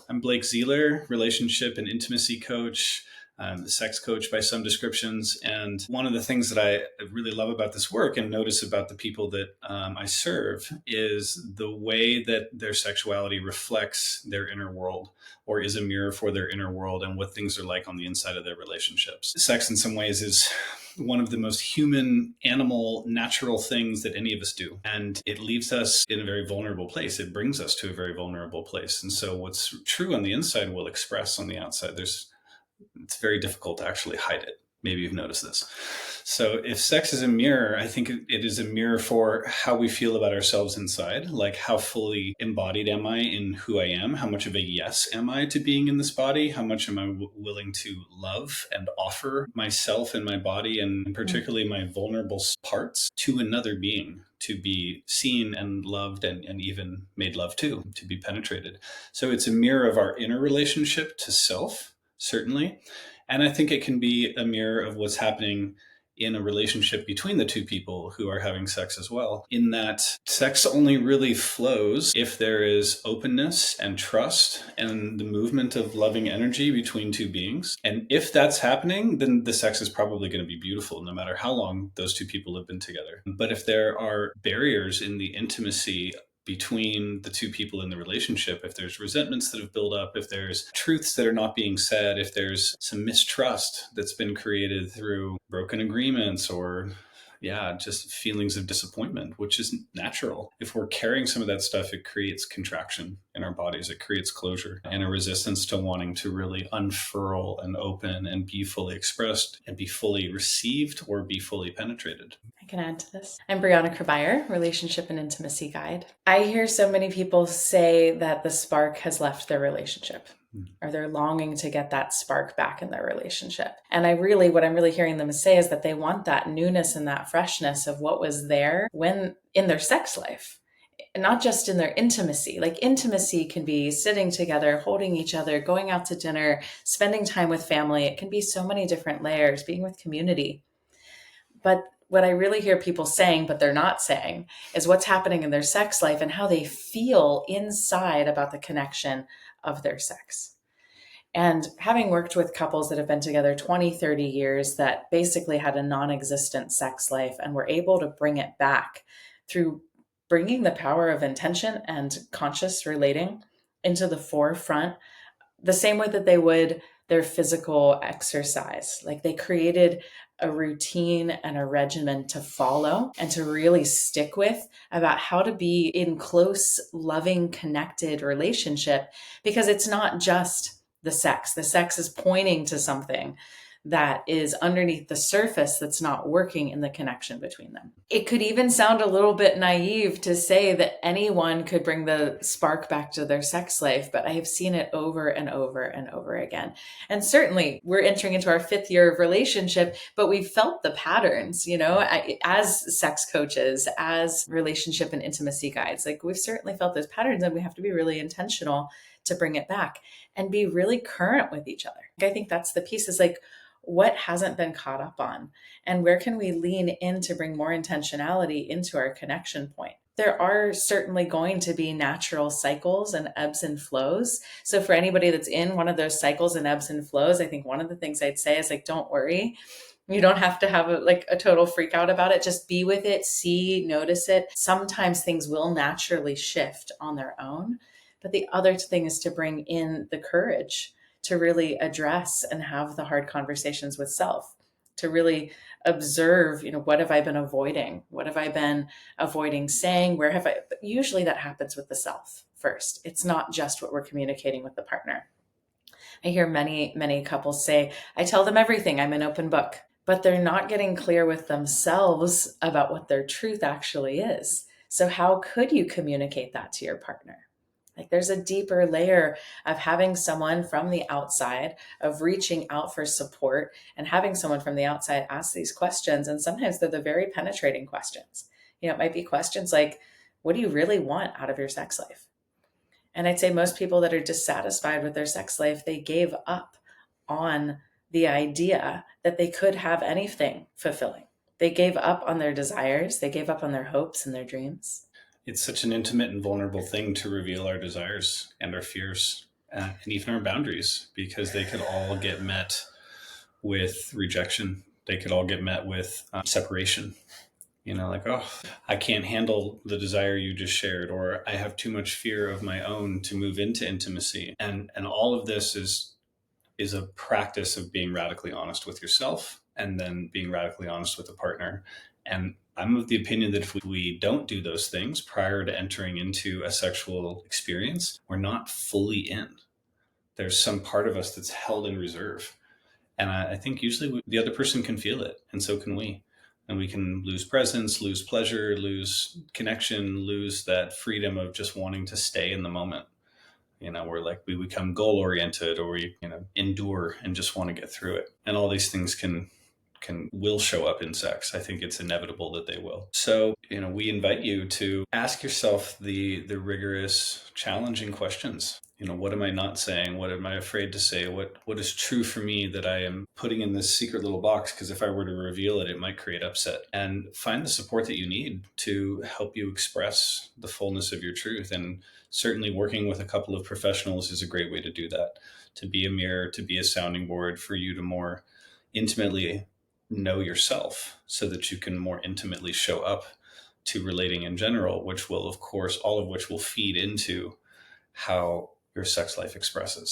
I'm Blake Zeeler, relationship and intimacy coach. I'm a sex coach by some descriptions. And one of the things that I really love about this work and notice about the people that I serve is the way that their sexuality reflects their inner world or is a mirror for their inner world and what things are like on the inside of their relationships. Sex, in some ways, is one of the most human, animal, natural things that any of us do. And it leaves us in a very vulnerable place. It brings us to a very vulnerable place. And so what's true on the inside will express on the outside. It's very difficult to actually hide it. Maybe you've noticed this. So if sex is a mirror, I think it is a mirror for how we feel about ourselves inside. Like, how fully embodied am I in who I am? How much of a yes am I to being in this body? How much am I willing to love and offer myself and my body, and particularly my vulnerable parts, to another being, to be seen and loved and even made love to be penetrated. So it's a mirror of our inner relationship to self, certainly. And I think it can be a mirror of what's happening in a relationship between the two people who are having sex as well, in that sex only really flows if there is openness and trust and the movement of loving energy between two beings. And if that's happening, then the sex is probably going to be beautiful, no matter how long those two people have been together. But if there are barriers in the intimacy between the two people in the relationship, if there's resentments that have built up, if there's truths that are not being said, if there's some mistrust that's been created through broken agreements or just feelings of disappointment, which is natural. If we're carrying some of that stuff, it creates contraction in our bodies. It creates closure and a resistance to wanting to really unfurl and open and be fully expressed and be fully received or be fully penetrated. I can add to this. I'm Brianna Krabire, relationship and intimacy guide. I hear so many people say that the spark has left their relationship, or they're longing to get that spark back in their relationship. And what I'm really hearing them say is that they want that newness and that freshness of what was there when in their sex life, not just in their intimacy. Like, intimacy can be sitting together, holding each other, going out to dinner, spending time with family. It can be so many different layers, being with community. But what I really hear people saying, but they're not saying, is what's happening in their sex life and how they feel inside about the connection of their sex. And having worked with couples that have been together 20, 30 years that basically had a non-existent sex life and were able to bring it back through bringing the power of intention and conscious relating into the forefront, the same way that they would their physical exercise. Like, they created a routine and a regimen to follow and to really stick with about how to be in close, loving, connected relationship, because it's not just the sex. The sex is pointing to something that is underneath the surface that's not working in the connection between them. It could even sound a little bit naive to say that anyone could bring the spark back to their sex life, but I have seen it over and over and over again. And certainly we're entering into our 5th year of relationship, but we've felt the patterns, as sex coaches, as relationship and intimacy guides. Like, we've certainly felt those patterns, and we have to be really intentional to bring it back and be really current with each other. I think that's the piece, is like, what hasn't been caught up on, and where can we lean in to bring more intentionality into our connection point? There are certainly going to be natural cycles and ebbs and flows. So for anybody that's in one of those cycles and ebbs and flows, I think one of the things I'd say is, like, don't worry. You don't have to have a total freak out about it. Just be with it, see, notice it. Sometimes things will naturally shift on their own. But the other thing is to bring in the courage to really address and have the hard conversations with self, to really observe, what have I been avoiding? What have I been avoiding saying? Where have I? But usually that happens with the self first. It's not just what we're communicating with the partner. I hear many, many couples say, I tell them everything. I'm an open book, but they're not getting clear with themselves about what their truth actually is. So how could you communicate that to your partner? Like, there's a deeper layer of having someone from the outside, of reaching out for support and having someone from the outside ask these questions. And sometimes they're the very penetrating questions. It might be questions like, what do you really want out of your sex life? And I'd say most people that are dissatisfied with their sex life, they gave up on the idea that they could have anything fulfilling. They gave up on their desires. They gave up on their hopes and their dreams. It's such an intimate and vulnerable thing to reveal our desires and our fears and even our boundaries, because they could all get met with rejection. They could all get met with separation. Like, oh, I can't handle the desire you just shared, or I have too much fear of my own to move into intimacy. And all of this is a practice of being radically honest with yourself and then being radically honest with a partner. And I'm of the opinion that if we don't do those things prior to entering into a sexual experience, we're not fully in. There's some part of us that's held in reserve. And I think usually the other person can feel it, and so can we. And we can lose presence, lose pleasure, lose connection, lose that freedom of just wanting to stay in the moment. We're like, we become goal oriented, or we, endure and just want to get through it. And all these things will show up in sex. I think it's inevitable that they will. So, we invite you to ask yourself the rigorous, challenging questions. What am I not saying? What am I afraid to say? What is true for me that I am putting in this secret little box? Because if I were to reveal it, it might create upset. And find the support that you need to help you express the fullness of your truth. And certainly working with a couple of professionals is a great way to do that, to be a mirror, to be a sounding board for you to more intimately know yourself, so that you can more intimately show up to relating in general, which will, of course, all of which will feed into how your sex life expresses.